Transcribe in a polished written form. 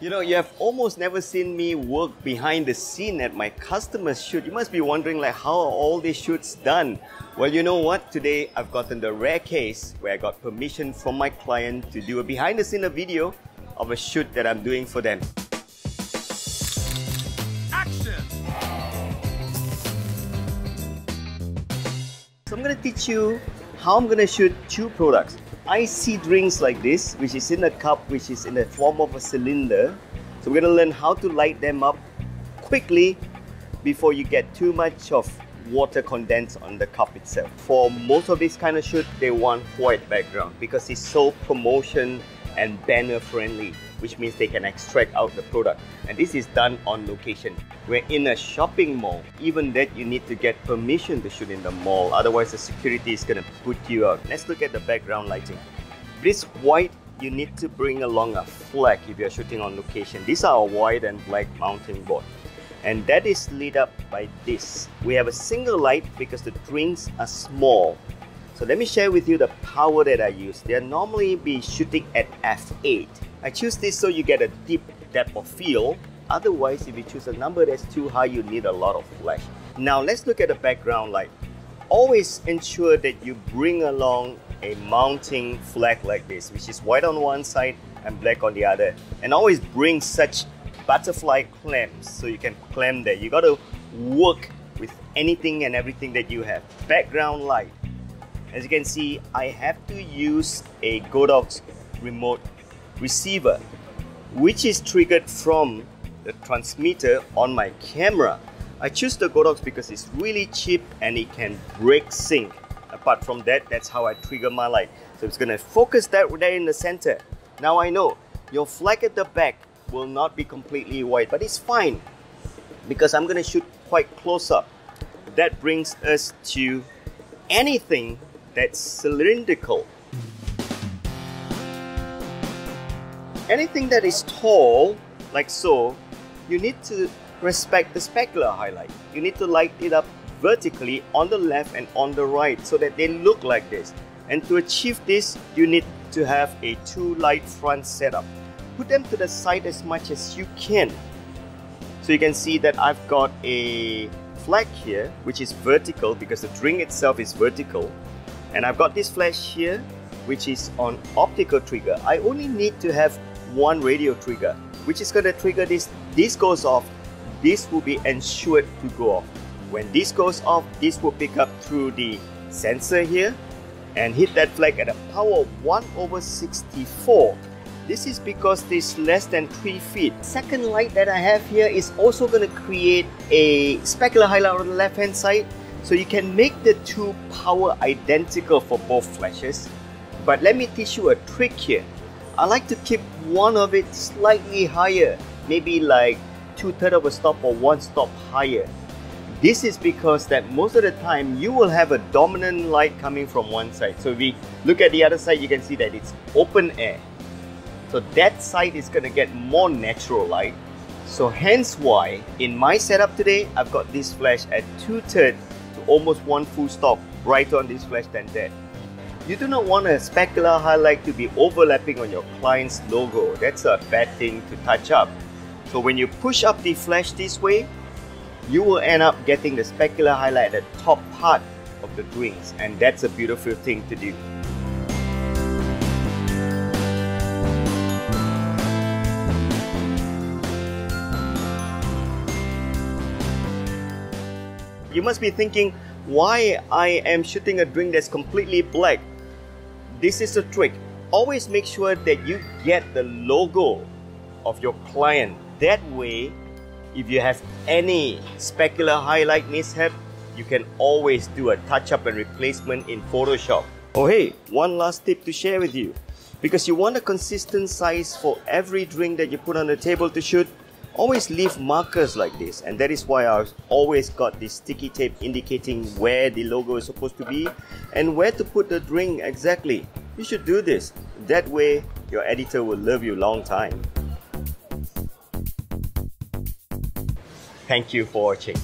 You know, you have almost never seen me work behind the scene at my customer's shoot. You must be wondering like, how are all these shoots done? Well, you know what? Today I've gotten the rare case where I got permission from my client to do a behind the scene video of a shoot that I'm doing for them. Action! So I'm going to teach you how I'm going to shoot two products. Icy drinks like this, which is in a cup, which is in the form of a cylinder. So we're going to learn how to light them up quickly before you get too much of water condensed on the cup itself. For most of this kind of shoot, they want white background because it's so promotion and banner friendly, which means they can extract out the product. And this is done on location. We're in a shopping mall. Even that, you need to get permission to shoot in the mall, otherwise the security is going to put you out. Let's look at the background lighting. This white, you need to bring along a flag if you're shooting on location. These are a white and black mounting board, and that is lit up by this. We have a single light because the drinks are small. So let me share with you the power that I use. They'll normally be shooting at f8. I choose this so you get a deep depth of field. Otherwise, if you choose a number that's too high, you need a lot of flash. Now let's look at the background light. Always ensure that you bring along a mounting flag like this, which is white on one side and black on the other. And always bring such butterfly clamps so you can clamp there. You got to work with anything and everything that you have. Background light. As you can see, I have to use a Godox remote receiver, which is triggered from the transmitter on my camera. I choose the Godox because it's really cheap and it can break sync. Apart from that, that's how I trigger my light. So it's going to focus that there in the center. Now I know your flag at the back will not be completely white, but it's fine because I'm going to shoot quite close up. That brings us to anything that's cylindrical. Anything that is tall, like so, you need to respect the specular highlight. You need to light it up vertically on the left and on the right so that they look like this. And to achieve this, you need to have a two light front setup. Put them to the side as much as you can. So you can see that I've got a flag here, which is vertical because the drink itself is vertical. And I've got this flash here, which is on optical trigger. I only need to have one radio trigger, which is going to trigger this. This goes off, this will be ensured to go off. When this goes off, this will pick up through the sensor here and hit that flag at a power of 1/64. This is because this is less than 3 feet. Second light that I have here is also going to create a specular highlight on the left hand side. So you can make the two power identical for both flashes. But let me teach you a trick here. I like to keep one of it slightly higher, maybe like 2/3 of a stop or 1 stop higher. This is because that most of the time you will have a dominant light coming from one side. So if we look at the other side, you can see that it's open air. So that side is going to get more natural light. So hence why in my setup today, I've got this flash at 2/3 to almost 1 full stop brighter on this flash than that. You do not want a specular highlight to be overlapping on your client's logo. That's a bad thing to touch up. So when you push up the flash this way, you will end up getting the specular highlight at the top part of the drinks, and that's a beautiful thing to do. You must be thinking why I am shooting a drink that's completely black. This is a trick. Always make sure that you get the logo of your client. That way, if you have any specular highlight mishap, you can always do a touch-up and replacement in Photoshop. Oh hey, one last tip to share with you. Because you want a consistent size for every drink that you put on the table to shoot, always leave markers like this, and that is why I've always got this sticky tape indicating where the logo is supposed to be and where to put the drink exactly. You should do this. That way, your editor will love you a long time. Thank you for watching.